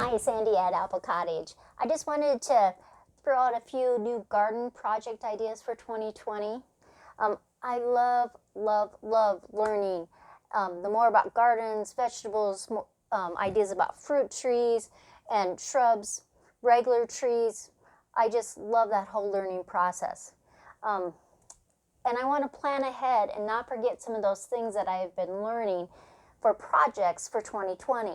Hi, Sandy at Apple Cottage. I just wanted to throw out a few new garden project ideas for 2020. I love learning the more about gardens, vegetables, ideas about fruit trees and shrubs, regular trees. I just love that whole learning process. And I want to plan ahead and not forget some of those things that I have been learning for projects for 2020.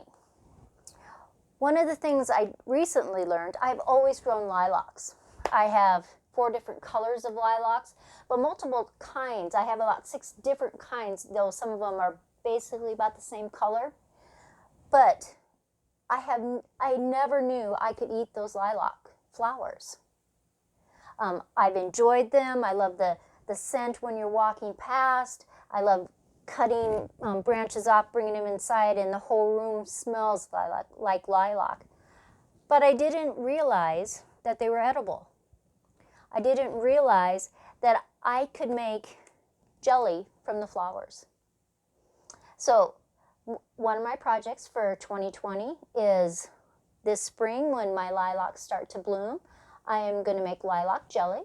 One of the things I recently learned, I've always grown lilacs. I have 4 different colors of lilacs, but multiple kinds. I have about 6 different kinds, though some of them are basically about the same color. But I never knew I could eat those lilac flowers. I've enjoyed them. I love the scent when you're walking past. I love cutting branches off, bringing them inside, and the whole room smells like lilac. But I didn't realize that they were edible. I didn't realize that I could make jelly from the flowers. So one of my projects for 2020 is this spring, when my lilacs start to bloom, I am going to make lilac jelly.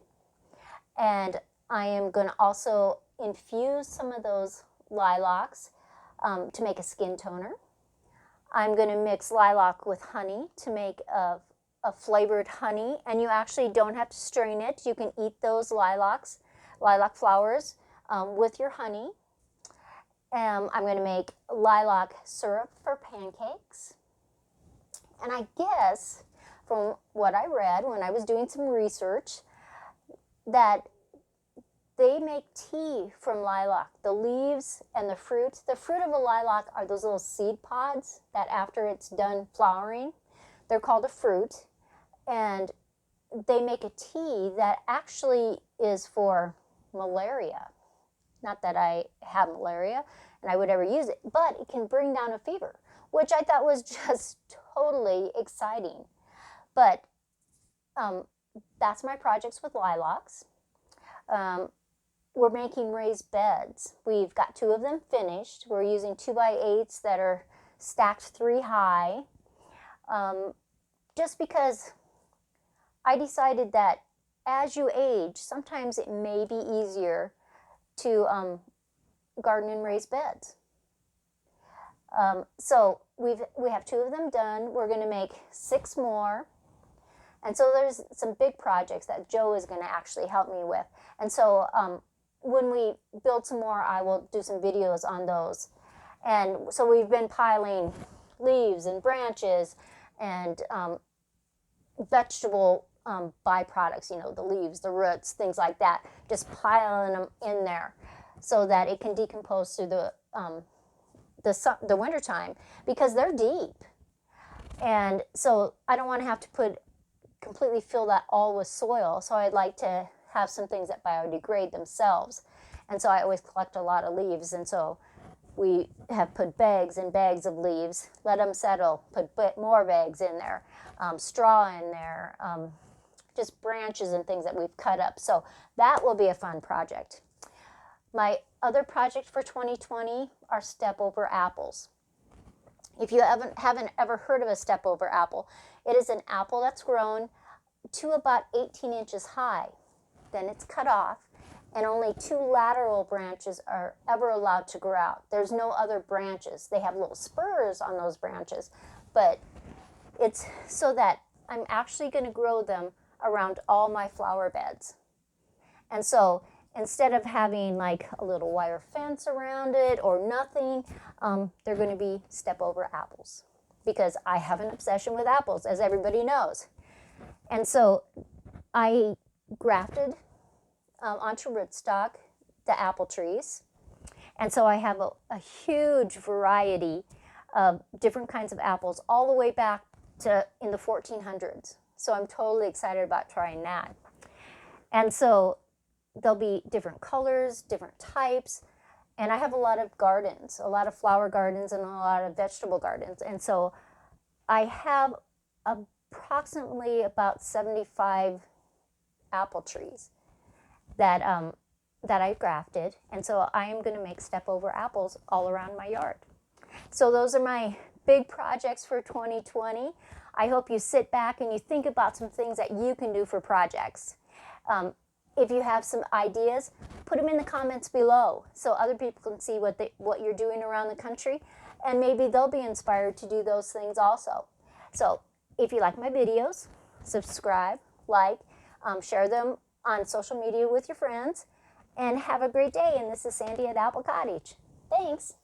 And I am going to also infuse some of those lilacs to make a skin toner. I'm going to mix lilac with honey to make a flavored honey, and you actually don't have to strain it. You can eat those lilac flowers with your honey. I'm going to make lilac syrup for pancakes. And I guess from what I read when I was doing some research, that they make tea from lilac, the leaves and the fruit. The fruit of a lilac are those little seed pods that after it's done flowering, they're called a fruit. And they make a tea that actually is for malaria. Not that I have malaria and I would ever use it, but it can bring down a fever, which I thought was just totally exciting. But that's my projects with lilacs. We're making raised beds. We've got 2 of them finished. We're using 2x8s that are stacked 3 high. Just because I decided that as you age, sometimes it may be easier to garden in raised beds. So we have 2 of them done. We're going to make 6 more. And so there's some big projects that Joe is going to actually help me with. And so when we build some more, I will do some videos on those. And so we've been piling leaves and branches and vegetable byproducts, the leaves, the roots, things like that, just piling them in there so that it can decompose through the winter time, because they're deep. And so I don't want to have to completely fill that all with soil. So I'd like to have some things that biodegrade themselves. And so I always collect a lot of leaves. And so we have put bags and bags of leaves, let them settle, put more bags in there, straw in there, just branches and things that we've cut up. So that will be a fun project. My other project for 2020 are step-over apples. If you haven't ever heard of a step-over apple, it is an apple that's grown to about 18 inches high. Then it's cut off, and only 2 lateral branches are ever allowed to grow out. There's no other branches. They have little spurs on those branches, but it's so that I'm actually going to grow them around all my flower beds. And so instead of having like a little wire fence around it or nothing, they're going to be step-over apples, because I have an obsession with apples, as everybody knows. And so I grafted onto rootstock the apple trees. And so I have a huge variety of different kinds of apples all the way back to in the 1400s. So I'm totally excited about trying that. And so there'll be different colors, different types. And I have a lot of gardens, a lot of flower gardens and a lot of vegetable gardens. And so I have approximately about 75 apple trees that I grafted. And so I am going to make step-over apples all around my yard. So those are my big projects for 2020. I hope you sit back and you think about some things that you can do for projects. If you have some ideas, put them in the comments below so other people can see what you're doing around the country, and maybe they'll be inspired to do those things also. So if you like my videos, subscribe, like, share them on social media with your friends, and have a great day. And this is Sandy at Apple Cottage. Thanks.